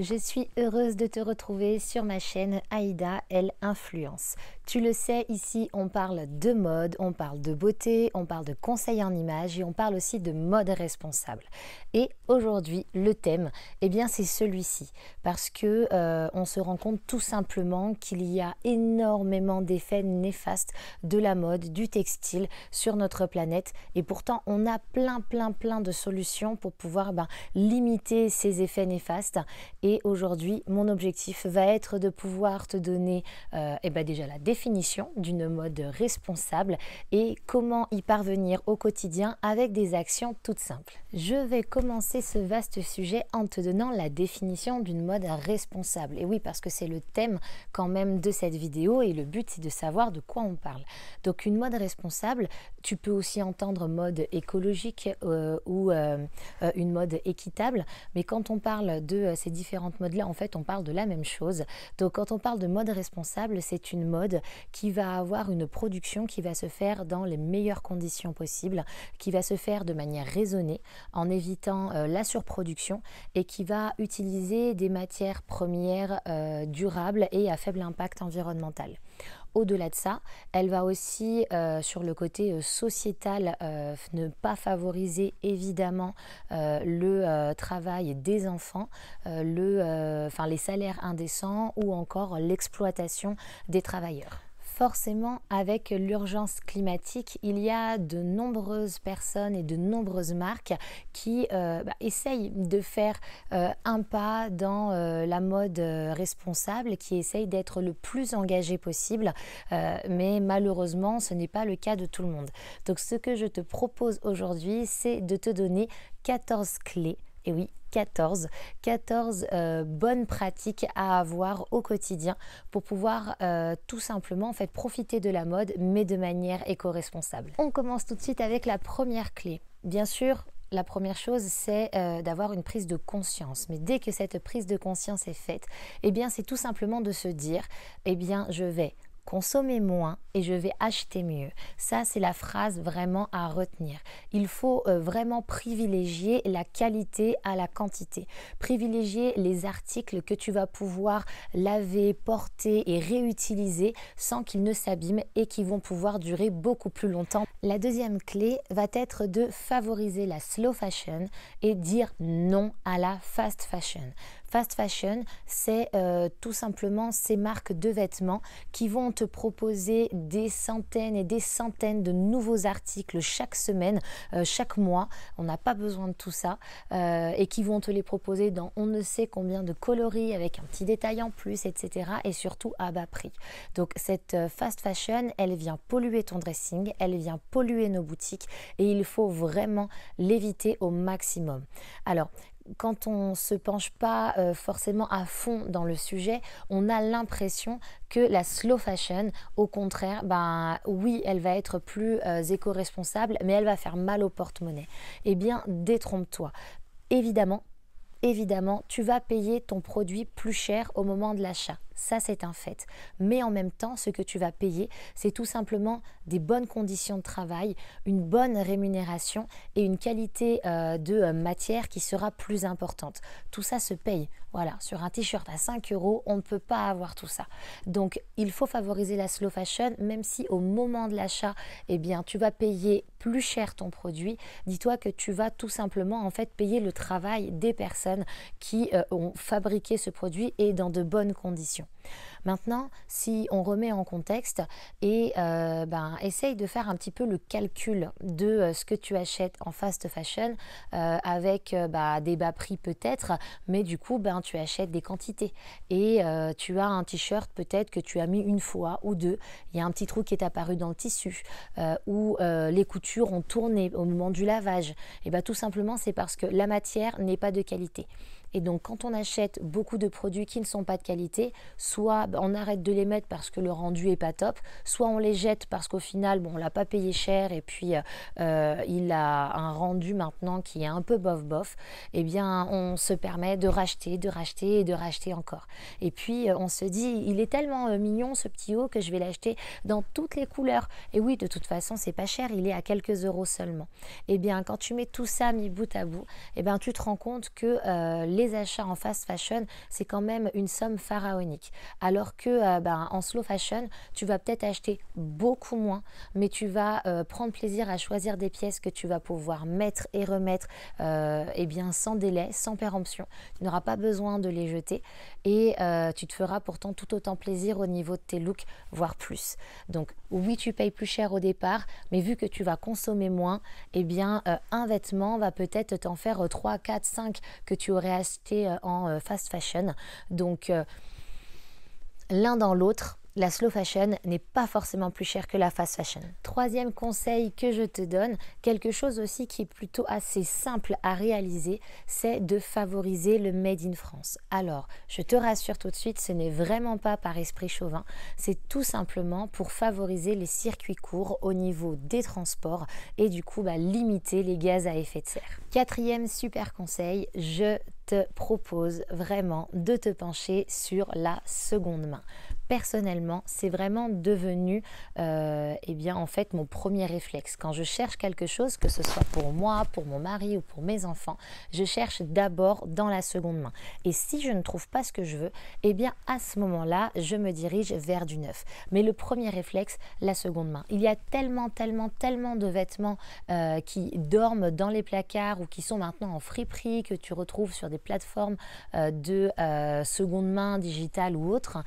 Je suis heureuse de te retrouver sur ma chaîne Aïda, elle influence. Tu le sais, ici on parle de mode, on parle de beauté, on parle de conseils en images et on parle aussi de mode responsable. Et aujourd'hui, le thème, eh bien c'est celui-ci, parce que on se rend compte tout simplement qu'il y a énormément d'effets néfastes de la mode, du textile sur notre planète et pourtant on a plein de solutions pour pouvoir limiter ces effets néfastes. Et aujourd'hui, mon objectif va être de pouvoir te donner déjà la définition d'une mode responsable et comment y parvenir au quotidien avec des actions toutes simples. Je vais commencer ce vaste sujet en te donnant la définition d'une mode responsable. Et oui, parce que c'est le thème quand même de cette vidéo et le but c'est de savoir de quoi on parle. Donc une mode responsable, tu peux aussi entendre mode écologique ou une mode équitable, mais quand on parle de ces différentes modes-là, en fait, on parle de la même chose. Donc, quand on parle de mode responsable, c'est une mode qui va avoir une production qui va se faire dans les meilleures conditions possibles, qui va se faire de manière raisonnée, en évitant la surproduction et qui va utiliser des matières premières durables et à faible impact environnemental. Au-delà de ça, elle va aussi, sur le côté sociétal, ne pas favoriser évidemment le travail des enfants, les salaires indécents ou encore l'exploitation des travailleurs. Forcément, avec l'urgence climatique, il y a de nombreuses personnes et de nombreuses marques qui essayent de faire un pas dans la mode responsable, qui essayent d'être le plus engagé possible, mais malheureusement, ce n'est pas le cas de tout le monde. Donc, ce que je te propose aujourd'hui, c'est de te donner 14 clés. Et oui, 14 bonnes pratiques à avoir au quotidien pour pouvoir tout simplement profiter de la mode, mais de manière éco-responsable. On commence tout de suite avec la première clé. Bien sûr, la première chose, c'est d'avoir une prise de conscience. Mais dès que cette prise de conscience est faite, eh bien, c'est tout simplement de se dire, eh bien, je vais consommer moins et je vais acheter mieux. Ça, c'est la phrase vraiment à retenir. Il faut vraiment privilégier la qualité à la quantité. Privilégier les articles que tu vas pouvoir laver, porter et réutiliser sans qu'ils ne s'abîment et qui vont pouvoir durer beaucoup plus longtemps. La deuxième clé va être de favoriser la slow fashion et dire non à la fast fashion. Fast fashion, c'est tout simplement ces marques de vêtements qui vont te proposer des centaines et des centaines de nouveaux articles chaque semaine, chaque mois. On n'a pas besoin de tout ça et qui vont te les proposer dans on ne sait combien de coloris avec un petit détail en plus, etc. et surtout à bas prix. Donc cette fast fashion, elle vient polluer ton dressing, elle vient polluer nos boutiques et il faut vraiment l'éviter au maximum. Alors, quand on ne se penche pas forcément à fond dans le sujet, on a l'impression que la slow fashion, au contraire, oui, elle va être plus éco-responsable, mais elle va faire mal au porte-monnaie. Eh bien, détrompe-toi. Évidemment, tu vas payer ton produit plus cher au moment de l'achat. Ça, c'est un fait. Mais en même temps, ce que tu vas payer, c'est tout simplement des bonnes conditions de travail, une bonne rémunération et une qualité de matière qui sera plus importante. Tout ça se paye. Voilà, sur un t-shirt à 5 €, on ne peut pas avoir tout ça. Donc, il faut favoriser la slow fashion, même si au moment de l'achat, eh bien, tu vas payer plus cher ton produit. Dis-toi que tu vas tout simplement payer le travail des personnes qui ont fabriqué ce produit et dans de bonnes conditions. Maintenant, si on remet en contexte et essaye de faire un petit peu le calcul de ce que tu achètes en fast fashion avec des bas prix peut-être, mais du coup tu achètes des quantités et tu as un t-shirt peut-être que tu as mis une fois ou deux, il y a un petit trou qui est apparu dans le tissu ou les coutures ont tourné au moment du lavage, et tout simplement c'est parce que la matière n'est pas de qualité. Et donc quand on achète beaucoup de produits qui ne sont pas de qualité, soit on arrête de les mettre parce que le rendu est pas top, soit on les jette parce qu'au final on l'a pas payé cher et puis il a un rendu maintenant qui est un peu bof, eh bien on se permet de racheter et de racheter encore. Et puis on se dit il est tellement mignon ce petit haut que je vais l'acheter dans toutes les couleurs. Et oui, de toute façon c'est pas cher, il est à quelques euros seulement. Et bien quand tu mets tout ça mis bout à bout, eh bien tu te rends compte que les achats en fast fashion, c'est quand même une somme pharaonique. Alors que en slow fashion, tu vas peut-être acheter beaucoup moins, mais tu vas prendre plaisir à choisir des pièces que tu vas pouvoir mettre et remettre sans délai, sans péremption. Tu n'auras pas besoin de les jeter et tu te feras pourtant tout autant plaisir au niveau de tes looks, voire plus. Donc oui, tu payes plus cher au départ, mais vu que tu vas consommer moins, un vêtement va peut-être t'en faire 3, 4, 5 que tu aurais acheté en fast fashion. Donc l'un dans l'autre, la slow fashion n'est pas forcément plus chère que la fast fashion. Troisième conseil que je te donne, quelque chose aussi qui est plutôt assez simple à réaliser, c'est de favoriser le Made in France. Alors, je te rassure tout de suite, ce n'est vraiment pas par esprit chauvin, c'est tout simplement pour favoriser les circuits courts au niveau des transports et du coup limiter les gaz à effet de serre. Quatrième super conseil, je te propose vraiment de te pencher sur la seconde main. Personnellement, c'est vraiment devenu mon premier réflexe. Quand je cherche quelque chose, que ce soit pour moi, pour mon mari ou pour mes enfants, je cherche d'abord dans la seconde main. Et si je ne trouve pas ce que je veux, à ce moment-là, je me dirige vers du neuf. Mais le premier réflexe, la seconde main. Il y a tellement de vêtements qui dorment dans les placards ou qui sont maintenant en friperie, que tu retrouves sur des plateformes de seconde main digitale ou autre,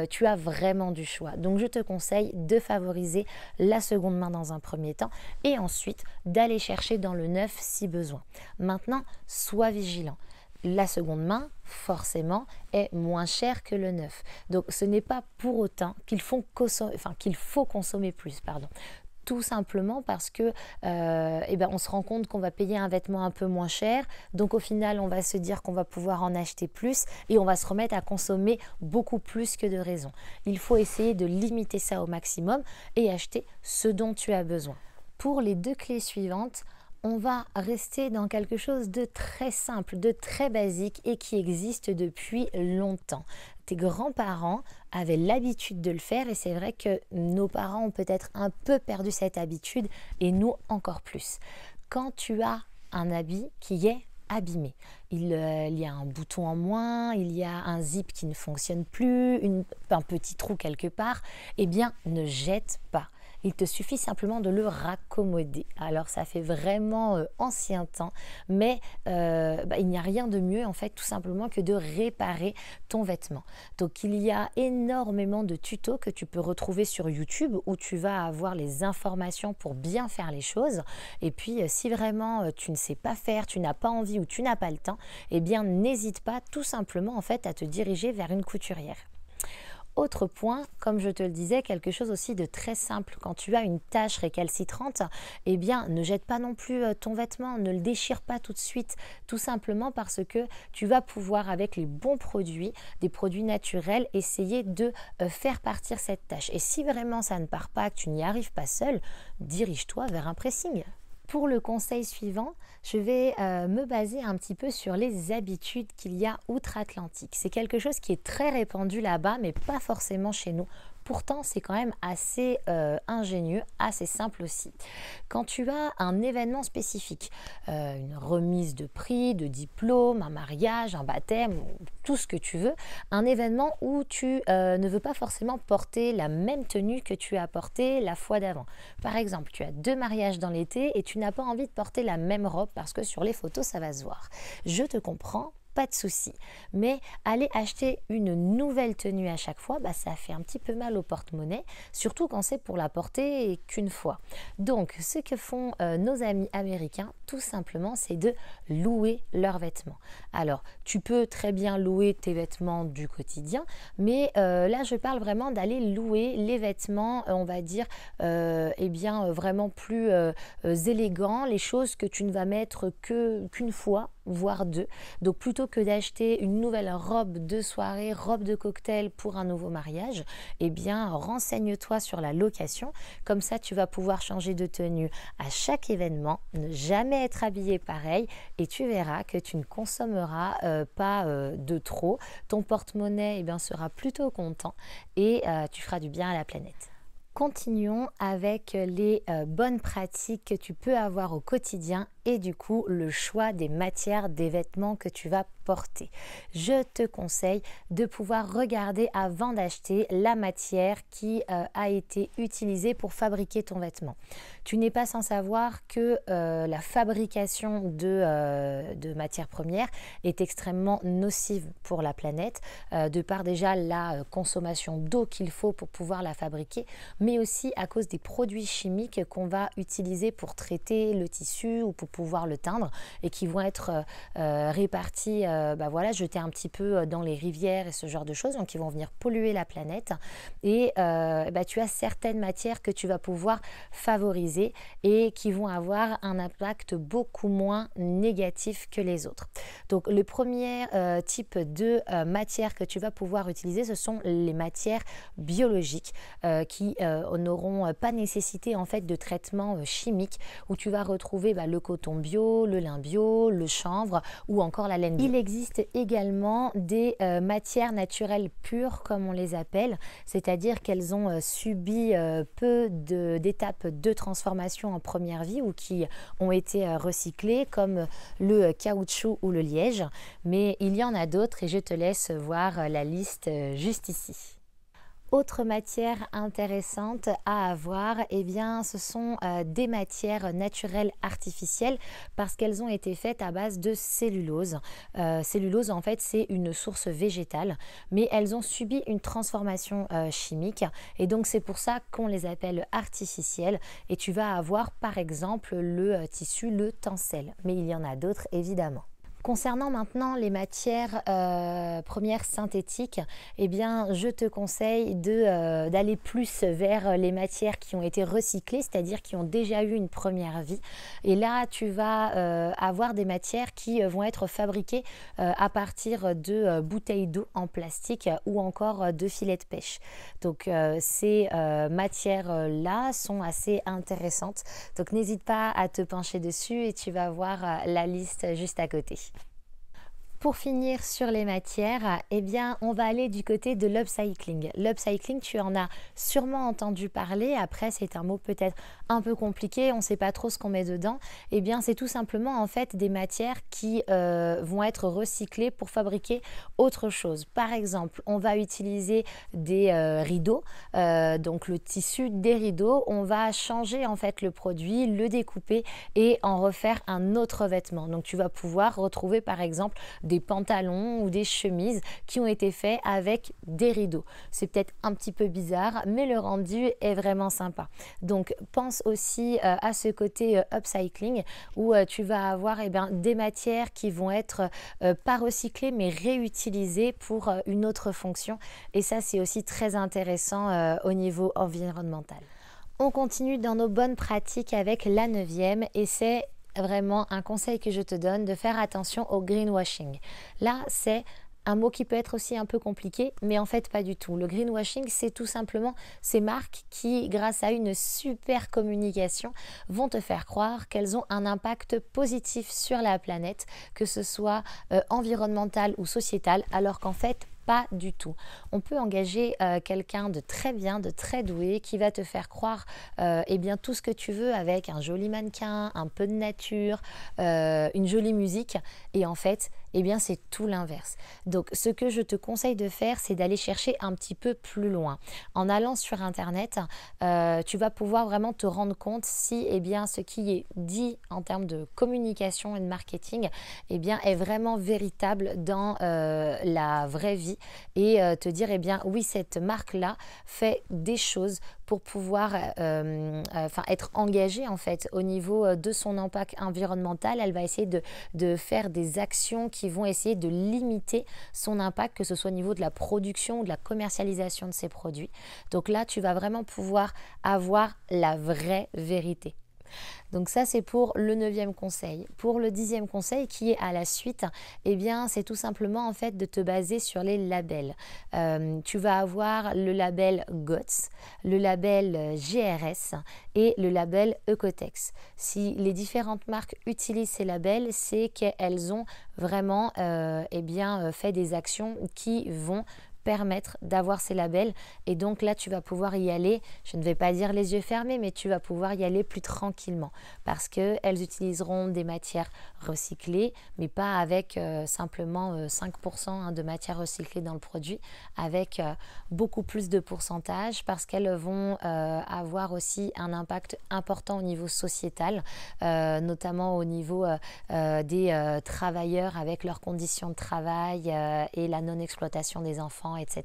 tu as vraiment du choix. Donc je te conseille de favoriser la seconde main dans un premier temps et ensuite d'aller chercher dans le neuf si besoin. Maintenant, sois vigilant. La seconde main, forcément, est moins chère que le neuf. Donc ce n'est pas pour autant qu'il faut consommer plus. Tout simplement parce que on se rend compte qu'on va payer un vêtement un peu moins cher, donc au final on va se dire qu'on va pouvoir en acheter plus et on va se remettre à consommer beaucoup plus que de raison. Il faut essayer de limiter ça au maximum et acheter ce dont tu as besoin. Pour les 2 clés suivantes, on va rester dans quelque chose de très simple, de très basique et qui existe depuis longtemps. Tes grands-parents avaient l'habitude de le faire et c'est vrai que nos parents ont peut-être un peu perdu cette habitude et nous encore plus. Quand tu as un habit qui est abîmé, il y a un bouton en moins, il y a un zip qui ne fonctionne plus, un petit trou quelque part, ne jette pas. Il te suffit simplement de le raccommoder. Alors ça fait vraiment ancien temps, mais il n'y a rien de mieux en fait tout simplement que de réparer ton vêtement. Donc il y a énormément de tutos que tu peux retrouver sur YouTube où tu vas avoir les informations pour bien faire les choses. Et puis si vraiment tu ne sais pas faire, tu n'as pas envie ou tu n'as pas le temps, n'hésite pas tout simplement en fait à te diriger vers une couturière. Autre point, comme je te le disais, quelque chose aussi de très simple. Quand tu as une tache récalcitrante, ne jette pas non plus ton vêtement, ne le déchire pas tout de suite, tout simplement parce que tu vas pouvoir, avec les bons produits, des produits naturels, essayer de faire partir cette tache. Et si vraiment ça ne part pas, que tu n'y arrives pas seul, dirige-toi vers un pressing. Pour le conseil suivant, je vais me baser un petit peu sur les habitudes qu'il y a outre-Atlantique. C'est quelque chose qui est très répandu là-bas, mais pas forcément chez nous. Pourtant, c'est quand même assez ingénieux, assez simple aussi. Quand tu as un événement spécifique, une remise de prix, de diplôme, un mariage, un baptême, tout ce que tu veux, un événement où tu ne veux pas forcément porter la même tenue que tu as portée la fois d'avant. Par exemple, tu as 2 mariages dans l'été et tu n'as pas envie de porter la même robe parce que sur les photos, ça va se voir. Je te comprends. Pas de souci, mais aller acheter une nouvelle tenue à chaque fois, ça fait un petit peu mal au porte-monnaie, surtout quand c'est pour la porter qu'une fois. Donc, ce que font nos amis américains, tout simplement, c'est de louer leurs vêtements. Alors, tu peux très bien louer tes vêtements du quotidien, mais là, je parle vraiment d'aller louer les vêtements, on va dire, vraiment plus élégants, les choses que tu ne vas mettre qu'une fois, voire 2. Donc plutôt que d'acheter une nouvelle robe de soirée, robe de cocktail pour un nouveau mariage, renseigne-toi sur la location. Comme ça, tu vas pouvoir changer de tenue à chaque événement, ne jamais être habillé pareil et tu verras que tu ne consommeras pas de trop. Ton porte-monnaie sera plutôt content et tu feras du bien à la planète. Continuons avec les bonnes pratiques que tu peux avoir au quotidien et du coup le choix des matières des vêtements que tu vas porter. Je te conseille de pouvoir regarder avant d'acheter la matière qui a été utilisée pour fabriquer ton vêtement. Tu n'es pas sans savoir que la fabrication de matières premières est extrêmement nocive pour la planète, de par déjà la consommation d'eau qu'il faut pour pouvoir la fabriquer, mais aussi à cause des produits chimiques qu'on va utiliser pour traiter le tissu ou pour pouvoir le teindre et qui vont être répartis, jetés un petit peu dans les rivières et ce genre de choses, donc ils vont venir polluer la planète. Et tu as certaines matières que tu vas pouvoir favoriser et qui vont avoir un impact beaucoup moins négatif que les autres. Donc le premier type de matière que tu vas pouvoir utiliser, ce sont les matières biologiques qui n'auront pas nécessité en fait de traitement chimique, où tu vas retrouver le coton bio, le lin bio, le chanvre ou encore la laine bio. Il existe également des matières naturelles pures comme on les appelle, c'est-à-dire qu'elles ont subi peu d'étapes de transformation en première vie ou qui ont été recyclées comme le caoutchouc ou le liège, mais il y en a d'autres et je te laisse voir la liste juste ici. Autre matière intéressante à avoir, ce sont des matières naturelles artificielles parce qu'elles ont été faites à base de cellulose. Cellulose, en fait, c'est une source végétale, mais elles ont subi une transformation chimique et donc c'est pour ça qu'on les appelle artificielles. Et tu vas avoir par exemple le tissu, le tencel, mais il y en a d'autres évidemment. Concernant maintenant les matières premières synthétiques, je te conseille d'aller plus vers les matières qui ont été recyclées, c'est-à-dire qui ont déjà eu une première vie. Et là, tu vas avoir des matières qui vont être fabriquées à partir de bouteilles d'eau en plastique ou encore de filets de pêche. Donc ces matières-là sont assez intéressantes. Donc n'hésite pas à te pencher dessus et tu vas voir la liste juste à côté. Pour finir sur les matières, on va aller du côté de l'upcycling. L'upcycling, tu en as sûrement entendu parler. Après, c'est un mot peut-être un peu compliqué, on ne sait pas trop ce qu'on met dedans. C'est tout simplement en fait des matières qui vont être recyclées pour fabriquer autre chose. Par exemple, on va utiliser des rideaux, donc le tissu des rideaux. On va changer en fait le produit, le découper et en refaire un autre vêtement. Donc tu vas pouvoir retrouver par exemple des pantalons ou des chemises qui ont été faits avec des rideaux. C'est peut-être un petit peu bizarre, mais le rendu est vraiment sympa. Donc pense aussi à ce côté upcycling où tu vas avoir des matières qui vont être pas recyclées mais réutilisées pour une autre fonction. Et ça, c'est aussi très intéressant au niveau environnemental. On continue dans nos bonnes pratiques avec la 9e et c'est vraiment un conseil que je te donne de faire attention au greenwashing. Là, c'est un mot qui peut être aussi un peu compliqué, mais en fait pas du tout. Le greenwashing, c'est tout simplement ces marques qui, grâce à une super communication, vont te faire croire qu'elles ont un impact positif sur la planète, que ce soit environnemental ou sociétal, alors qu'en fait, pas du tout. On peut engager quelqu'un de très bien, de très doué, qui va te faire croire tout ce que tu veux avec un joli mannequin, un peu de nature, une jolie musique. Et en fait, c'est tout l'inverse. Donc, ce que je te conseille de faire, c'est d'aller chercher un petit peu plus loin. En allant sur Internet, tu vas pouvoir vraiment te rendre compte si ce qui est dit en termes de communication et de marketing est vraiment véritable dans la vraie vie et te dire oui, cette marque-là fait des choses pour pouvoir être engagée en fait au niveau de son impact environnemental. Elle va essayer de faire des actions qui vont essayer de limiter son impact, que ce soit au niveau de la production ou de la commercialisation de ses produits. Donc là, tu vas vraiment pouvoir avoir la vraie vérité. Donc ça, c'est pour le 9e conseil. Pour le 10e conseil qui est à la suite, c'est tout simplement en fait de te baser sur les labels. Tu vas avoir le label GOTS, le label GRS et le label Ecotex. Si les différentes marques utilisent ces labels, c'est qu'elles ont vraiment fait des actions qui vont permettre d'avoir ces labels. Et donc là, tu vas pouvoir y aller, je ne vais pas dire les yeux fermés, mais tu vas pouvoir y aller plus tranquillement parce qu'elles utiliseront des matières recyclées, mais pas avec simplement 5% de matières recyclées dans le produit, avec beaucoup plus de pourcentage parce qu'elles vont avoir aussi un impact important au niveau sociétal, notamment au niveau des travailleurs avec leurs conditions de travail et la non-exploitation des enfants, etc.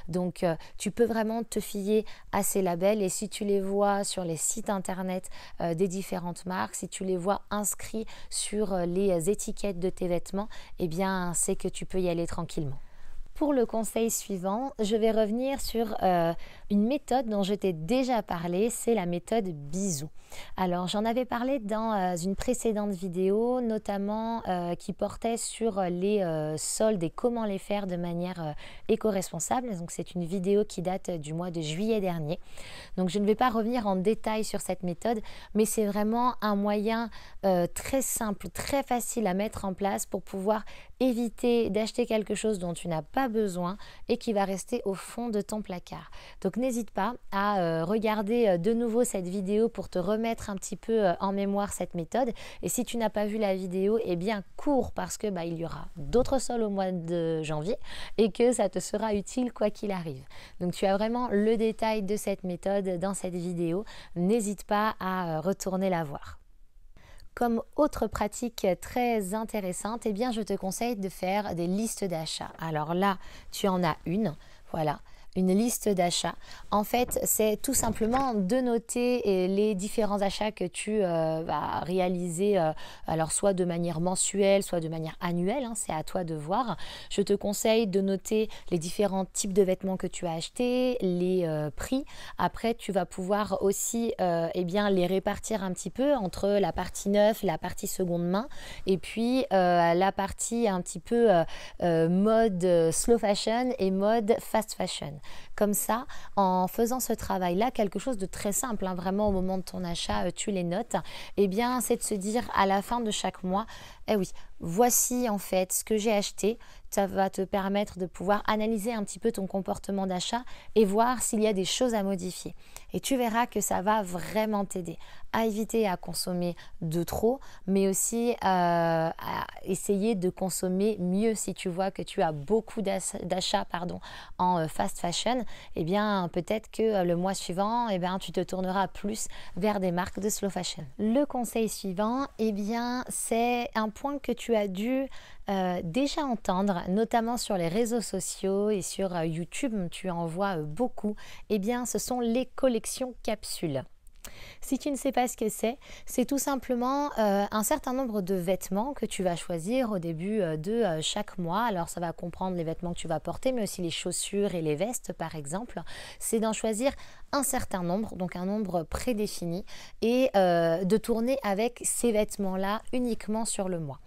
Donc tu peux vraiment te fier à ces labels et si tu les vois sur les sites internet des différentes marques, si tu les vois inscrits sur les étiquettes de tes vêtements, eh bien c'est que tu peux y aller tranquillement. Pour le conseil suivant, je vais revenir sur une méthode dont je t'ai déjà parlé, c'est la méthode bisou. Alors j'en avais parlé dans une précédente vidéo, notamment qui portait sur les soldes et comment les faire de manière éco-responsable. Donc c'est une vidéo qui date du mois de juillet dernier. Donc je ne vais pas revenir en détail sur cette méthode, mais c'est vraiment un moyen très simple, très facile à mettre en place pour pouvoir éviter d'acheter quelque chose dont tu n'as pas besoin et qui va rester au fond de ton placard. Donc n'hésite pas à regarder de nouveau cette vidéo pour te remettre un petit peu en mémoire cette méthode. Et si tu n'as pas vu la vidéo, eh bien cours parce que il y aura d'autres soldes au mois de janvier et que ça te sera utile quoi qu'il arrive. Donc tu as vraiment le détail de cette méthode dans cette vidéo. N'hésite pas à retourner la voir. Comme autre pratique très intéressante, eh bien, je te conseille de faire des listes d'achats. Alors là, tu en as une, voilà. Une liste d'achats. En fait, c'est tout simplement de noter les différents achats que tu vas réaliser, alors soit de manière mensuelle, soit de manière annuelle, hein, c'est à toi de voir. Je te conseille de noter les différents types de vêtements que tu as achetés, les prix. Après, tu vas pouvoir aussi eh bien, les répartir un petit peu entre la partie neuve, la partie seconde main, et puis la partie un petit peu mode slow fashion et mode fast fashion. Comme ça, en faisant ce travail-là, quelque chose de très simple, hein, vraiment au moment de ton achat, tu les notes, eh bien, c'est de se dire à la fin de chaque mois, eh oui, voici en fait ce que j'ai acheté. Ça va te permettre de pouvoir analyser un petit peu ton comportement d'achat et voir s'il y a des choses à modifier. Et tu verras que ça va vraiment t'aider à éviter à consommer de trop, mais aussi à essayer de consommer mieux. Si tu vois que tu as beaucoup d'achats en fast fashion, eh bien peut-être que le mois suivant, eh bien, tu te tourneras plus vers des marques de slow fashion. Le conseil suivant, eh bien, c'est un point que tu as dû déjà entendre, notamment sur les réseaux sociaux et sur YouTube, tu en vois beaucoup, eh bien ce sont les collections capsules. Si tu ne sais pas ce que c'est tout simplement un certain nombre de vêtements que tu vas choisir au début de chaque mois. Alors ça va comprendre les vêtements que tu vas porter, mais aussi les chaussures et les vestes par exemple. C'est d'en choisir un certain nombre, donc un nombre prédéfini, et de tourner avec ces vêtements-là uniquement sur le mois.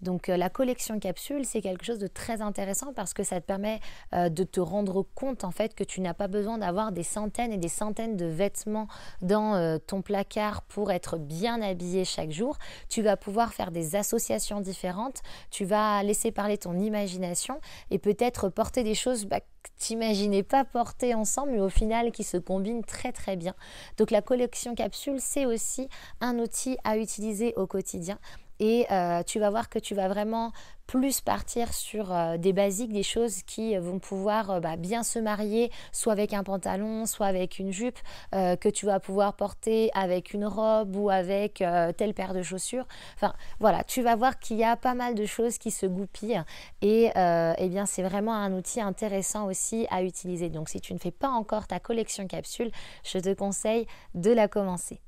Donc la collection capsule, c'est quelque chose de très intéressant parce que ça te permet de te rendre compte en fait que tu n'as pas besoin d'avoir des centaines et des centaines de vêtements dans ton placard pour être bien habillé chaque jour. Tu vas pouvoir faire des associations différentes, tu vas laisser parler ton imagination et peut-être porter des choses que tu n'imaginais pas porter ensemble mais au final qui se combinent très très bien. Donc la collection capsule, c'est aussi un outil à utiliser au quotidien. Et tu vas voir que tu vas vraiment plus partir sur des basiques, des choses qui vont pouvoir bien se marier, soit avec un pantalon, soit avec une jupe, que tu vas pouvoir porter avec une robe ou avec telle paire de chaussures. Enfin voilà, tu vas voir qu'il y a pas mal de choses qui se goupillent et eh bien c'est vraiment un outil intéressant aussi à utiliser. Donc si tu ne fais pas encore ta collection capsule, je te conseille de la commencer.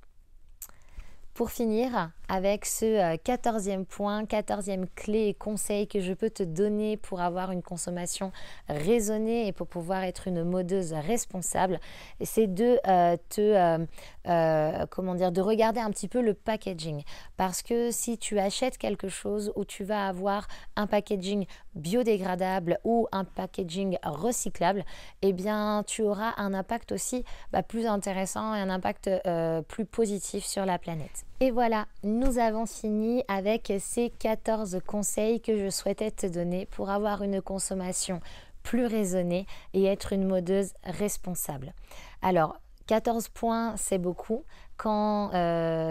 Pour finir avec ce 14e point, 14e clé et conseil que je peux te donner pour avoir une consommation raisonnée et pour pouvoir être une modeuse responsable, c'est de de regarder un petit peu le packaging. Parce que si tu achètes quelque chose où tu vas avoir un packaging biodégradable ou un packaging recyclable, eh bien tu auras un impact aussi plus intéressant et un impact plus positif sur la planète. Et voilà, nous avons fini avec ces 14 conseils que je souhaitais te donner pour avoir une consommation plus raisonnée et être une modeuse responsable. Alors, 14 points, c'est beaucoup. Quand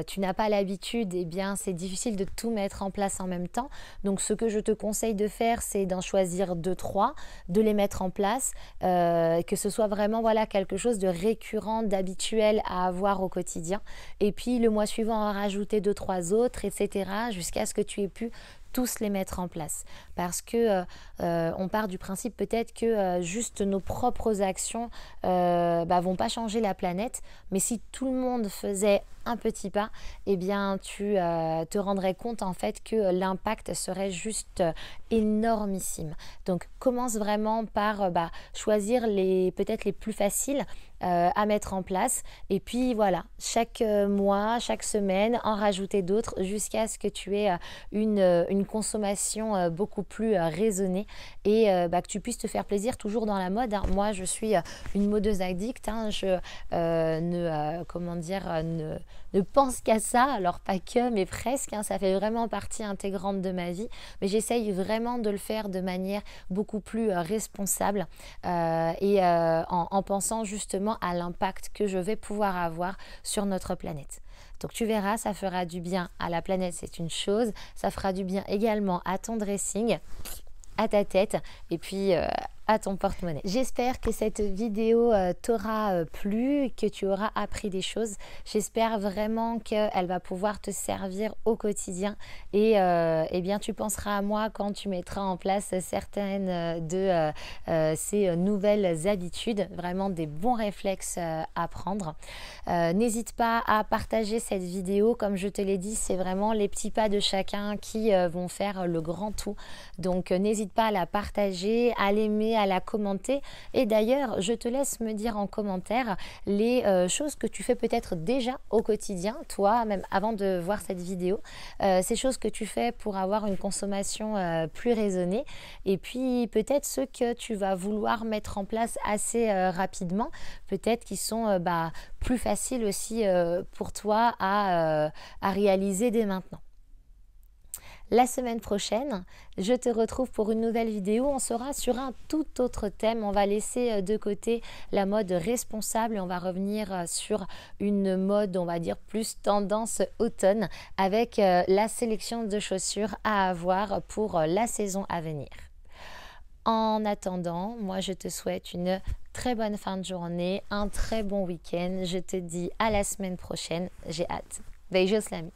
tu n'as pas l'habitude, eh bien, c'est difficile de tout mettre en place en même temps. Donc, ce que je te conseille de faire, c'est d'en choisir 2-3, de les mettre en place, que ce soit vraiment voilà, quelque chose de récurrent, d'habituel à avoir au quotidien. Et puis, le mois suivant, en rajouter 2-3 autres, etc., jusqu'à ce que tu aies pu tous les mettre en place, parce que on part du principe peut-être que juste nos propres actions vont pas changer la planète, mais si tout le monde faisait un petit pas, eh bien tu te rendrais compte en fait que l'impact serait juste énormissime. Donc commence vraiment par choisir peut-être les plus faciles à mettre en place, et puis voilà, chaque mois, chaque semaine, en rajouter d'autres jusqu'à ce que tu aies une consommation beaucoup plus raisonnée et que tu puisses te faire plaisir toujours dans la mode. Moi, je suis une modeuse addict, je ne pense qu'à ça, alors pas que, mais presque, ça fait vraiment partie intégrante de ma vie, mais j'essaye vraiment de le faire de manière beaucoup plus responsable en pensant justement à l'impact que je vais pouvoir avoir sur notre planète. Donc tu verras, ça fera du bien à la planète, c'est une chose, ça fera du bien également à ton dressing, à ta tête et puis à ton porte-monnaie. J'espère que cette vidéo t'aura plu, que tu auras appris des choses. J'espère vraiment qu'elle va pouvoir te servir au quotidien et eh bien tu penseras à moi quand tu mettras en place certaines de ces nouvelles habitudes, vraiment des bons réflexes à prendre. N'hésite pas à partager cette vidéo, comme je te l'ai dit, c'est vraiment les petits pas de chacun qui vont faire le grand tout. Donc n'hésite pas à la partager, à l'aimer, à la commenter, et d'ailleurs je te laisse me dire en commentaire les choses que tu fais peut-être déjà au quotidien, toi même avant de voir cette vidéo, ces choses que tu fais pour avoir une consommation plus raisonnée, et puis peut-être ceux que tu vas vouloir mettre en place assez rapidement, peut-être qui sont plus faciles aussi pour toi à réaliser dès maintenant. La semaine prochaine, je te retrouve pour une nouvelle vidéo. On sera sur un tout autre thème. On va laisser de côté la mode responsable et on va revenir sur une mode, on va dire, plus tendance automne avec la sélection de chaussures à avoir pour la saison à venir. En attendant, moi je te souhaite une très bonne fin de journée, un très bon week-end. Je te dis à la semaine prochaine. J'ai hâte. Beijos l'ami.